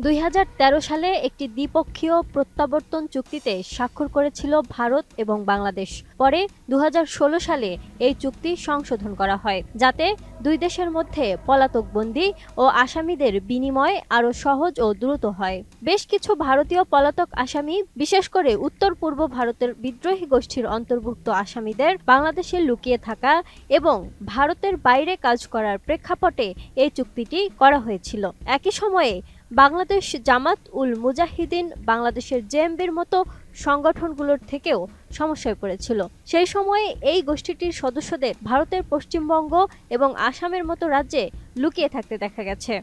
২০১৩ সালে একটি দ্বিপক্ষীয় প্রত্যাবর্তন চুক্তিতে স্বাক্ষর করেছিল ভারত এবং বাংলাদেশ। পরে ২০১৬ সালে এই চুক্তি সংশোধন করা হয়, যাতে দুই দেশের মধ্যে পলাতক বন্দী ও আসামিদের বিনিময় আরও সহজ ও দ্রুত হয়। বেশ কিছু ভারতীয় পলাতক আসামি, বিশেষ করে উত্তর পূর্ব ভারতের বিদ্রোহী গোষ্ঠীর অন্তর্ভুক্ত আসামিদের বাংলাদেশে লুকিয়ে থাকা এবং ভারতের বাইরে কাজ করার প্রেক্ষাপটে এই চুক্তিটি করা হয়েছিল। একই সময়ে বাংলাদেশ জামাত উল মুজাহিদিন বাংলাদেশের জেএমবির মতো সংগঠনগুলোর থেকেও সমস্যায় পড়েছিল। সেই সময়ে এই গোষ্ঠীটির সদস্যদের ভারতের পশ্চিমবঙ্গ এবং আসামের মতো রাজ্যে লুকিয়ে থাকতে দেখা গেছে।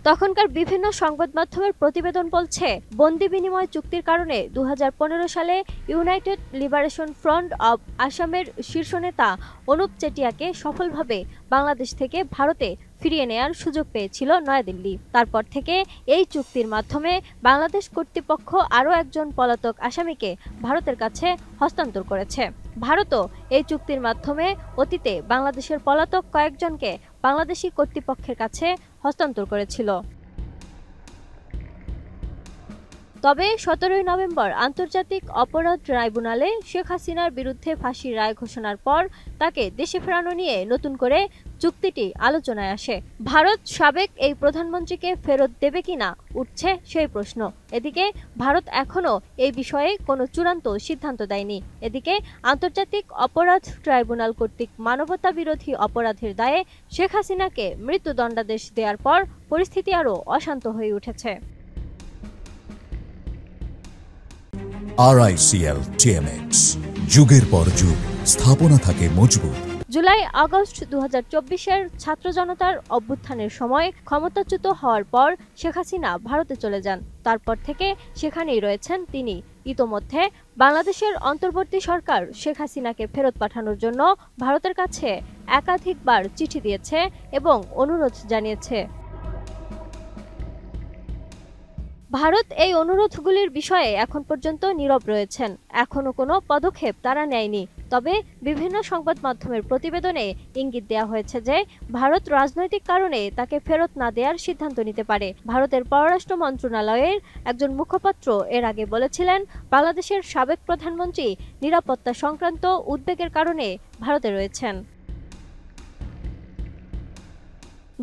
তখনকার বিভিন্ন সংবাদ মাধ্যমের প্রতিবেদন বলছে, বন্দি বিনিময় চুক্তির কারণে ২০১৫ সালে ইউনাইটেড লিবারেশন ফ্রন্ট অব আসামের শীর্ষ নেতা অনুপ চেটিয়াকে সফলভাবে বাংলাদেশ থেকে ভারতে ফিরিয়ে নেয়ার সুযোগ পেয়েছিল নয়াদিল্লি। তারপর থেকে এই চুক্তির মাধ্যমে বাংলাদেশ কর্তৃপক্ষ আরও একজন পলাতক আসামিকে ভারতের কাছে হস্তান্তর করেছে। ভারতও এই চুক্তির মাধ্যমে অতীতে বাংলাদেশের পলাতক কয়েকজনকে বাংলাদেশি কর্তৃপক্ষের কাছে হস্তান্তর করেছিল। তবে ১৭ নভেম্বর আন্তর্জাতিক অপরাধ ট্রাইব্যুনালে শেখ হাসিনার বিরুদ্ধে ফাঁসির রায় ঘোষণার পর তাকে দেশে ফেরানো নিয়ে নতুন করে চুক্তিটি আলোচনায় আসে। ভারত সাবেক এই প্রধানমন্ত্রীকে ফেরত দেবে কিনা উঠছে সেই প্রশ্ন। এদিকে ভারত এখনও এই বিষয়ে কোনো চূড়ান্ত সিদ্ধান্ত দেয়নি। এদিকে আন্তর্জাতিক অপরাধ ট্রাইব্যুনাল কর্তৃক মানবতা বিরোধী অপরাধের দায়ে শেখ হাসিনাকে মৃত্যুদণ্ডাদেশ দেওয়ার পর পরিস্থিতি আরও অশান্ত হয়ে উঠেছে। RICL TMX, যুগের পর যুগ স্থাপনা থাকে মজবুত। জুলাই আগস্ট ২০২৪-এর ছাত্র জনতার অভ্যুত্থানের সময় ক্ষমতাচ্যুত হওয়ার পর শেখ হাসিনা ভারতে চলে যান। তারপর থেকে সেখানেই রয়েছেন তিনি। ইতোমধ্যে বাংলাদেশের অন্তর্বর্তী সরকার শেখ হাসিনাকে ফেরত পাঠানোর জন্য ভারতের কাছে একাধিকবার চিঠি দিয়েছে এবং অনুরোধ জানিয়েছে। ভারত এই অনুরোধগুলির বিষয়ে এখন পর্যন্ত নীরব রয়েছেন। এখনও কোনো পদক্ষেপ তারা নেয়নি। তবে বিভিন্ন সংবাদ মাধ্যমের প্রতিবেদনে ইঙ্গিত দেওয়া হয়েছে যে ভারত রাজনৈতিক কারণে তাকে ফেরত না দেওয়ার সিদ্ধান্ত নিতে পারে। ভারতের পররাষ্ট্র মন্ত্রণালয়ের একজন মুখপাত্র এর আগে বলেছিলেন, বাংলাদেশের সাবেক প্রধানমন্ত্রী নিরাপত্তা সংক্রান্ত উদ্বেগের কারণে ভারতে রয়েছেন।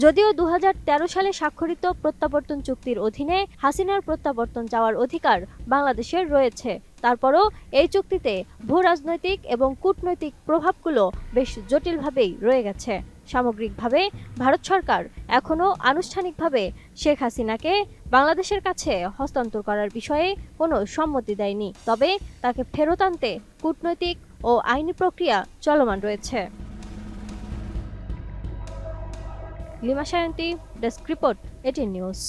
যদিও ২০১৩ সালে স্বাক্ষরিত প্রত্যাবর্তন চুক্তির অধীনে হাসিনার প্রত্যাবর্তন চাওয়ার অধিকার বাংলাদেশের রয়েছে, তারপরও এই চুক্তিতে ভূরাজনৈতিক এবং কূটনৈতিক প্রভাবগুলো বেশ জটিলভাবেই রয়ে গেছে। সামগ্রিকভাবে ভারত সরকার এখনও আনুষ্ঠানিকভাবে শেখ হাসিনাকে বাংলাদেশের কাছে হস্তান্তর করার বিষয়ে কোনো সম্মতি দেয়নি। তবে তাকে ফেরত আনতে কূটনৈতিক ও আইনি প্রক্রিয়া চলমান রয়েছে। Lima Sayanti, desk report, 18 news.